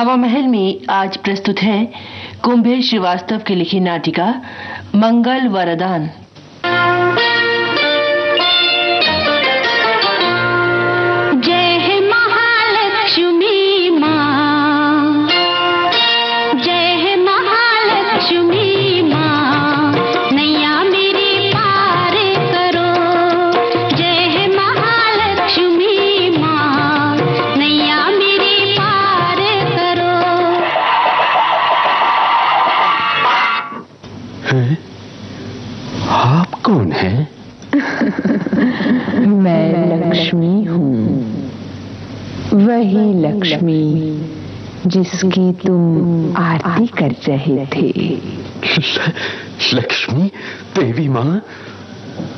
हवा महल में आज प्रस्तुत है कुंभेश श्रीवास्तव की लिखी नाटिका मंगल वरदान। आप कौन हैं? मैं लक्ष्मी हूँ, वही लक्ष्मी जिसकी तुम आरती कर रहे थे। लक्ष्मी देवी माँ,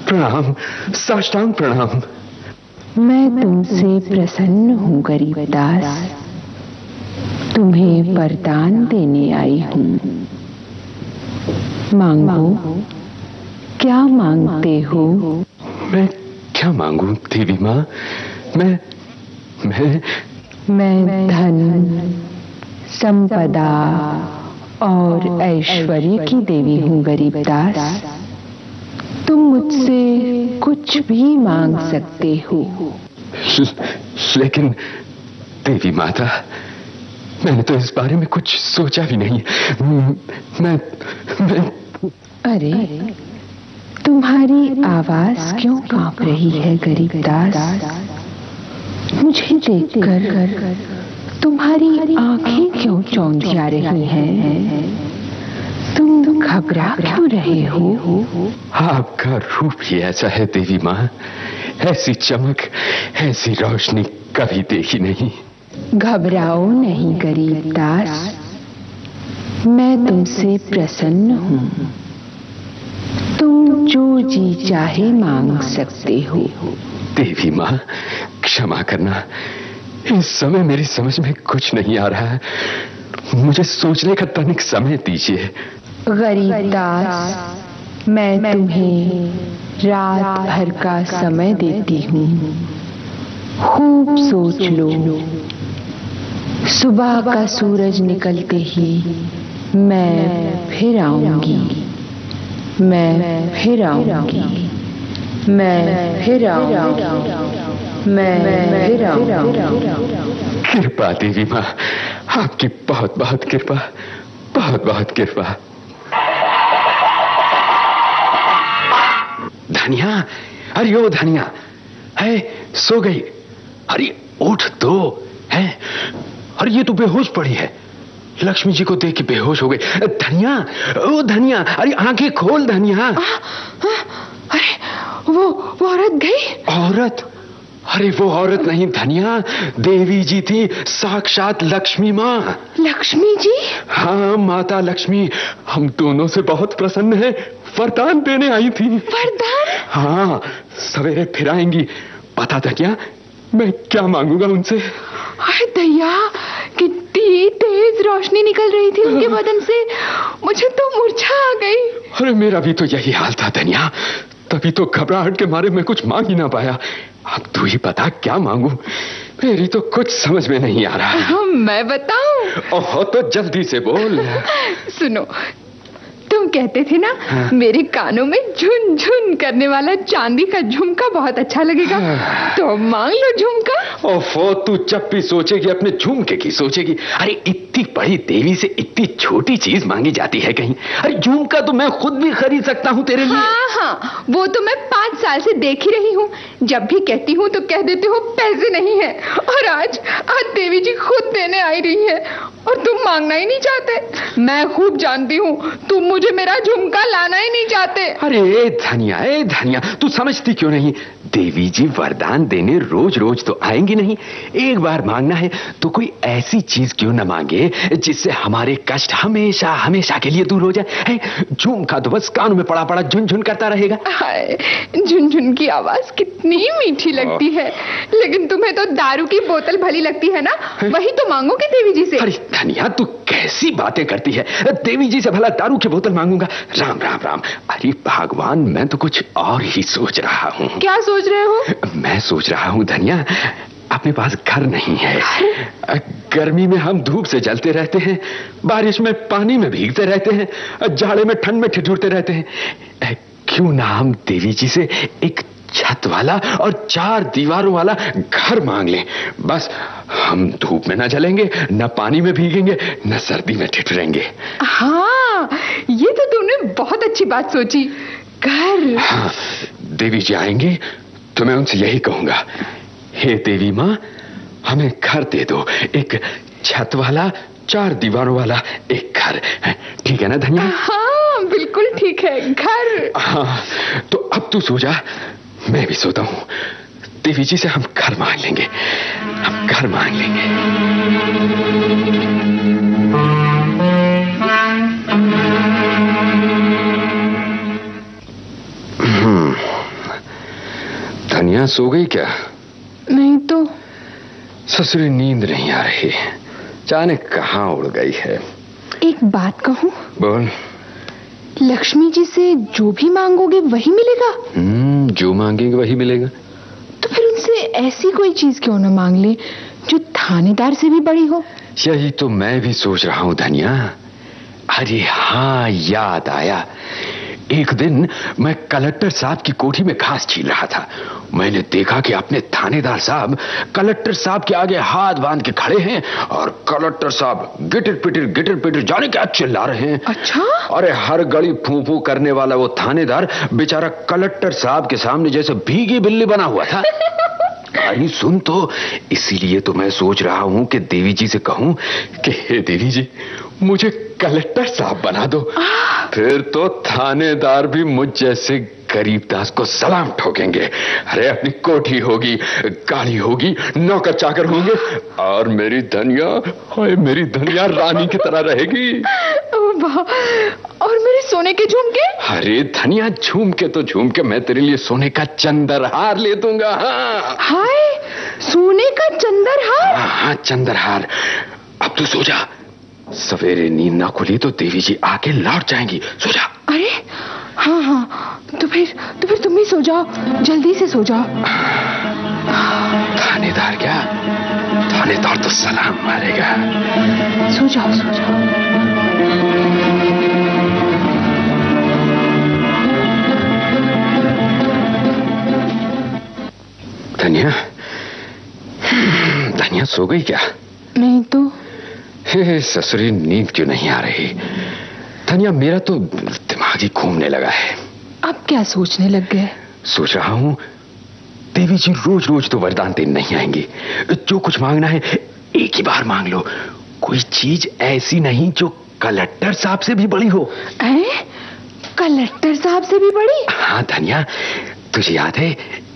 प्रणाम, साष्टांग प्रणाम। मैं तुमसे प्रसन्न हूँ गरीबदास, तुम्हें वरदान देने आई हूँ। मांगो, क्या मांगते हो? मैं क्या मांगू देवी माँ? मैं धन, संपदा और ऐश्वर्य की देवी हूँ गरीबदास। तुम मुझसे कुछ भी मांग सकते हो। लेकिन देवी माता, मैंने तो इस बारे में कुछ सोचा भी नहीं। मैं अरे, तुम्हारी आवाज क्यों कांप रही है गरीबदास? मुझे देखकर तुम्हारी आंखें क्यों चौंधिया रही हैं? तुम घबरा क्यों रहे हो? आपका रूप ही ऐसा है देवी माँ, ऐसी चमक, ऐसी रोशनी कभी देखी नहीं। घबराओ नहीं गरीबदास, मैं तुमसे प्रसन्न हूँ। तुम जो जी चाहे मांग सकते हो। देवी माँ, क्षमा करना, इस समय मेरी समझ में कुछ नहीं आ रहा है। मुझे सोचने का तनिक समय दीजिए। गरीबदास, मैं तुम्हें रात भर का समय देती हूँ। खूब सोच लो। सुबह का सूरज निकलते ही मैं फिर आऊंगी, मैं फिर आऊंगी, मैं फिर आऊंगी, मैं फिर आऊंगी। कृपा देवी माँ, आपकी बहुत बहुत कृपा, बहुत बहुत कृपा। धनिया, अरे ओ धनिया, है सो गई? अरे उठ तो है। अरे ये तो बेहोश पड़ी है। लक्ष्मी जी को देख के बेहोश हो गई। धनिया, ओ धनिया, अरे आंखें खोल धनिया। अरे वो औरत गई? औरत? अरे वो औरत नहीं धनिया, देवी जी थी, साक्षात लक्ष्मी माँ। लक्ष्मी जी? हाँ माता लक्ष्मी, हम दोनों से बहुत प्रसन्न है, वरदान देने आई थी। वरदान? हाँ, सवेरे फिर आएंगी। पता था क्या मैं क्या मांगूंगा उनसे? अरे दया, कितनी तेज रोशनी निकल रही थी उनके बदन से, मुझे तो मूर्छा आ गई। अरे मेरा भी तो यही हाल था धनिया, तभी तो घबराहट के मारे मैं कुछ मांग ही ना पाया। अब तू ही बता क्या मांगू, मेरी तो कुछ समझ में नहीं आ रहा। मैं बताऊं? ओहो, तो जल्दी से बोल। सुनो, तुम कहते थे ना मेरे कानों में झुन झुन करने वाला चांदी का झुमका बहुत अच्छा लगेगा, तो मांग लो झुमका। ओफो, तू जब भी सोचेगी अपने झुमके की सोचेगी। अरे इतनी बड़ी देवी से इतनी छोटी चीज मांगी जाती है कहीं? अरे झुमका तो मैं खुद भी खरीद सकता हूँ तेरे लिए। हाँ, वो तो मैं 5 साल से देख ही रही हूँ। जब भी कहती हूँ तो कह देते हो पैसे नहीं है, और आज देवी जी खुद देने आई रही है और तुम मांगना ही नहीं चाहते। मैं खूब जानती हूँ तुम मुझे मेरा झुमका लाना ही नहीं चाहते। अरे धनिया, तू समझती क्यों नहीं? देवी जी वरदान देने रोज रोज तो आएंगी नहीं, एक बार मांगना है तो कोई ऐसी चीज क्यों न मांगे जिससे हमारे कष्ट हमेशा हमेशा के लिए दूर हो जाए। झुमका तो बस कानों में पड़ा पड़ा झुनझुन करता रहेगा। झुनझुन की आवाज कितनी मीठी लगती है, लेकिन तुम्हें तो दारू की बोतल भली लगती है ना, वही तो मांगोगे देवी जी से। अरे धनिया, तू कैसी बातें करती है? देवी जी से भला दारू की बोतल मांगूंगा? राम राम राम। अरे भगवान, मैं तो कुछ और ही सोच रहा हूँ। क्या सोच रहे हो? मैं सोच रहा हूँ धनिया, अपने पास घर नहीं है। गर्मी में हम धूप से जलते रहते हैं, बारिश में पानी में भीगते रहते हैं, जाड़े में ठंड में ठिठुरते रहते हैं। क्यों ना हम देवी जी से एक छत वाला और 4 दीवारों वाला घर मांग लें। बस हम धूप में ना जलेंगे, न पानी में भीगेंगे, न सर्दी में ठिठुरेंगे। हाँ, ये तो तुमने बहुत अच्छी बात सोची। घर। हाँ, देवी जी आएंगे तो मैं उनसे यही कहूंगा, हे देवी माँ, हमें घर दे दो, एक छत वाला 4 दीवारों वाला एक घर। ठीक है ना धनिया? हाँ, बिल्कुल ठीक है, घर। हाँ, तो अब तू सो जा, मैं भी सोता हूँ। देवी जी से हम घर मांग लेंगे, हम घर मांग लेंगे। धनिया सो गई क्या? नहीं तो। ससुरी नींद नहीं आ रही, जाने कहाँ उड़ गई है। एक बात कहूं? बोल। लक्ष्मी जी से जो भी मांगोगे वही मिलेगा? जो मांगेंगे वही मिलेगा। तो फिर उनसे ऐसी कोई चीज क्यों न मांग ले जो थानेदार से भी बड़ी हो? यही तो मैं भी सोच रहा हूँ धनिया। अरे हाँ, याद आया। एक दिन मैं कलेक्टर साहब की कोठी में घास छील रहा था। मैंने देखा कि अपने थानेदार साहब कलेक्टर साहब के आगे हाथ बांध के खड़े हैं और कलेक्टर साहब गिटर पिटर जाने क्या चिल्ला रहे हैं। अच्छा? अरे हर घड़ी फूं करने वाला वो थानेदार बेचारा कलेक्टर साहब के सामने जैसे भीगी बिल्ली बना हुआ था। कहानी सुन तो, इसीलिए तो मैं सोच रहा हूं कि देवी जी से कहूं कि हे देवी जी, मुझे कलेक्टर साहब बना दो। फिर तो थानेदार भी मुझ जैसे गरीबदास को सलाम ठोकेंगे। अरे अपनी कोठी होगी, गाड़ी होगी, नौकर चाकर होंगे और मेरी धनिया, मेरी धनिया रानी की तरह रहेगी। और मेरे सोने के झुमके? अरे धनिया, झुमके तो झुमके, मैं तेरे लिए सोने का चंद्रहार ले दूंगा। हाँ। हाय, सोने का चंद्रहार? हाँ, चंद्रहार। अब तू सो जा, सवेरे नींद ना खुली तो देवी जी आके लौट जाएंगी। सो जा। अरे हाँ, तो फिर तुम भी सो जाओ, जल्दी से सो जाओ। थानेदार क्या? थानेदार तो सलाम मारेगा। सो जाओ। धनिया सो गई क्या? नहीं तो। हे ससुरी, नींद क्यों नहीं आ रही? धनिया, मेरा तो दिमाग ही घूमने लगा है। अब क्या सोचने लग गए? सोच रहा हूं, देवी जी रोज रोज तो वरदान देने नहीं आएंगी। जो कुछ मांगना है एक ही बार मांग लो। कोई चीज ऐसी नहीं जो कलेक्टर साहब से भी बड़ी हो। कलेक्टर साहब से भी बड़ी? हाँ धनिया, तुझे याद है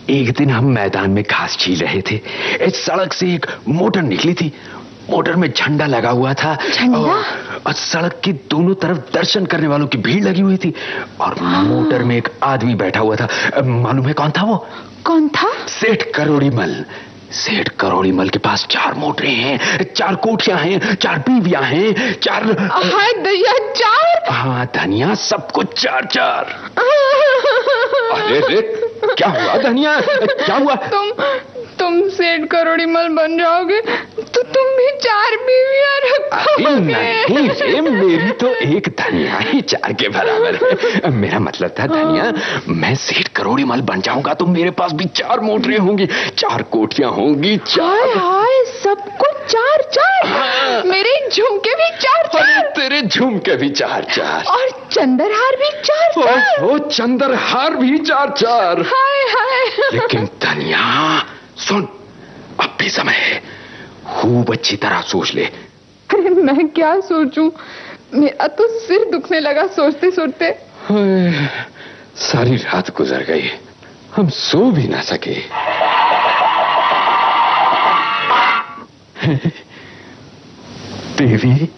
एक दिन हम मैदान में घास छील रहे थे, एक सड़क से एक मोटर निकली थी। मोटर में झंडा लगा हुआ था। झंडा? और सड़क के दोनों तरफ दर्शन करने वालों की भीड़ लगी हुई थी और मोटर में एक आदमी बैठा हुआ था। मालूम है कौन था वो? कौन था? सेठ करोड़ीमल। सेठ करोड़ीमल के पास 4 मोटरें हैं, 4 कोठियां हैं, 4 बीवियां हैं, 4। हाय दैया, 4? हाँ धनिया, सब कुछ 4। अरे क्या हुआ धनिया, क्या हुआ? तुम सेठ करोड़ीमल बन जाओगे तो तुम भी 4 बीवियां रखोगे। नहीं, मेरी तो एक धनिया ही 4 के बराबर है। मेरा मतलब था धनिया, मैं सेठ करोड़ीमल बन जाऊंगा तो मेरे पास भी 4 मोटरें होंगी, 4 कोठियां होंगी, 4। हाय, सब कुछ 4। मेरे झुमके भी 4। तेरे झुमके भी 4। और चंद्रहार भी 4। वो चंद्रहार भी 4। हाय। लेकिन धनिया सुन, अब भी समय है, खूब अच्छी तरह सोच ले। अरे मैं क्या सोचूं, मेरा तो सिर दुखने लगा सोचते सोचते। सारी रात गुजर गई, हम सो भी ना सके। देवी,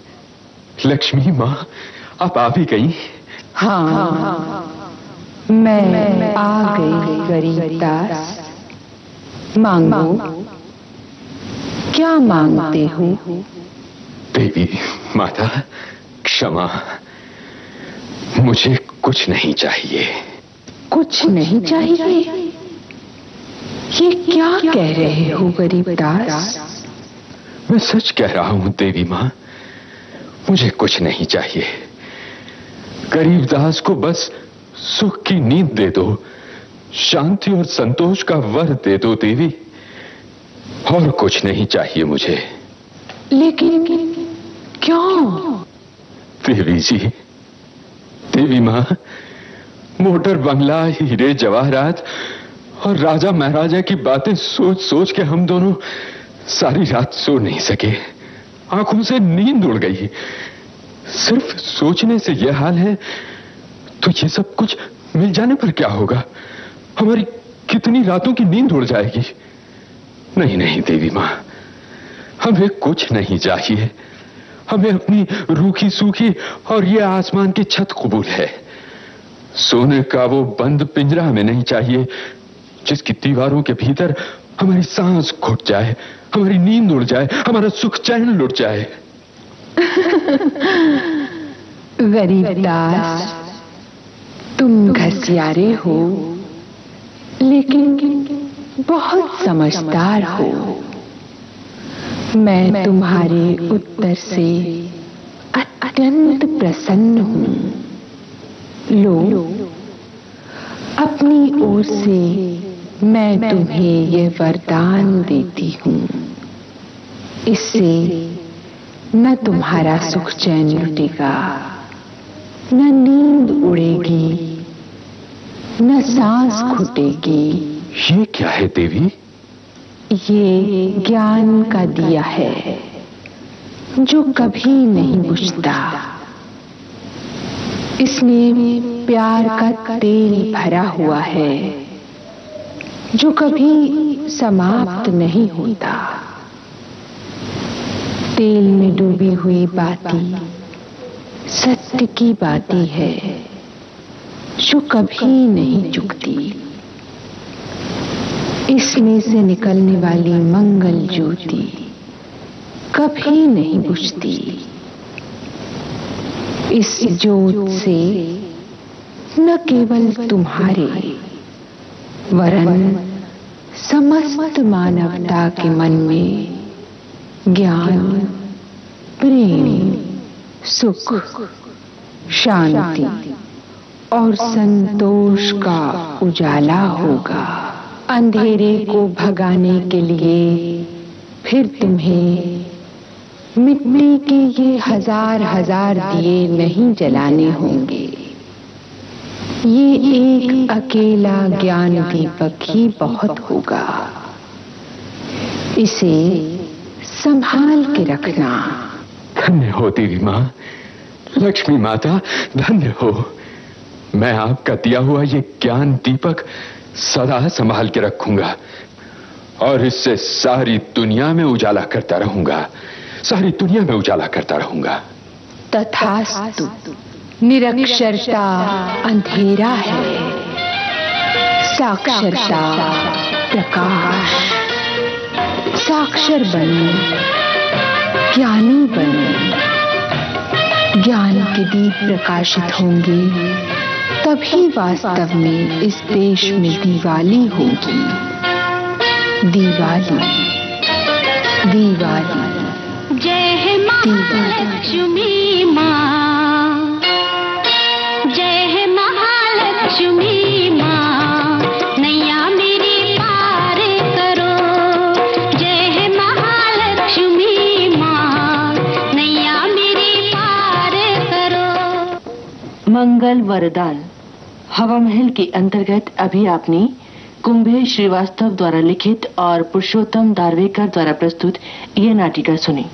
लक्ष्मी माँ, आप आ भी गई? हाँ, मैं आ गई गरीबदास। मांगो, क्या मांगते हो? देवी माता, क्षमा, मुझे कुछ नहीं चाहिए। कुछ नहीं चाहिए? ये क्या कह रहे हो गरीबदास? मैं सच कह रहा हूं देवी मां, मुझे कुछ नहीं चाहिए। गरीबदास को बस सुख की नींद दे दो, शांति और संतोष का वर दे दो देवी, और कुछ नहीं चाहिए मुझे। लेकिन क्यों? देवी जी, देवी मां, मोटर बंगला, हीरे जवाहरात और राजा महाराजा की बातें सोच सोच के हम दोनों सारी रात सो नहीं सके। आंखों से नींद उड़ गई। सिर्फ सोचने से यह हाल है तो ये सब कुछ मिल जाने पर क्या होगा? हमारी कितनी रातों की नींद उड़ जाएगी। नहीं नहीं देवी मां, हमें कुछ नहीं चाहिए। हमें अपनी रूखी सूखी और ये आसमान की छत कबूल है। सोने का वो बंद पिंजरा हमें नहीं चाहिए जिसकी दीवारों के भीतर हमारी सांस घुट जाए, हमारी नींद उड़ जाए, हमारा सुख चैन लुट जाए। गरीबदास, तुम घसियारे हो लेकिन बहुत समझदार हो। मैं तुम्हारे उत्तर से अत्यंत प्रसन्न हूं। लो, अपनी ओर से मैं तुम्हें यह वरदान देती हूं। इससे न तुम्हारा सुख चैन लुटेगा, न नींद उड़ेगी, न सांस घुटेगी। ये क्या है देवी? ये ज्ञान का दिया है जो कभी नहीं बुझता। इसमें प्यार का तेल भरा हुआ है जो कभी समाप्त नहीं होता। तेल में डूबी हुई बाती सत्य की बाती है जो कभी नहीं चुकती। इसमें से निकलने वाली मंगल ज्योति कभी नहीं बुझती। इस ज्योत से न केवल तुम्हारे वरन समस्त मानवता के मन में ज्ञान, प्रेम, सुख, शांति और संतोष का उजाला होगा। अंधेरे को भगाने के लिए फिर तुम्हें मिट्टी के ये हजार हजार दिए नहीं जलाने होंगे। ये एक अकेला ज्ञान दीपक ही बहुत होगा। इसे संभाल के रखना। धन्य हो देवी मां, लक्ष्मी माता, धन्य हो। मैं आपका दिया हुआ ये ज्ञान दीपक सदा संभाल के रखूंगा और इससे सारी दुनिया में उजाला करता रहूंगा, सारी दुनिया में उजाला करता रहूंगा। तथास्तु। निरक्षरता अंधेरा है, साक्षरता प्रकाश। साक्षर बनो, ज्ञानी बनो। ज्ञान के दीप प्रकाशित होंगे तभी वास्तव में इस देश में दिवाली होगी। दिवाली, दिवाली। जय महालक्ष्मी माँ, जय महालक्ष्मी माँ, नैया मेरी पार करो। जय महालक्ष्मी माँ, नैया मेरी पार करो। मंगल वरदान हवा महल के अंतर्गत अभी आपने कुंभेश श्रीवास्तव द्वारा लिखित और पुरुषोत्तम दारवेकर द्वारा प्रस्तुत यह नाटिका सुनी।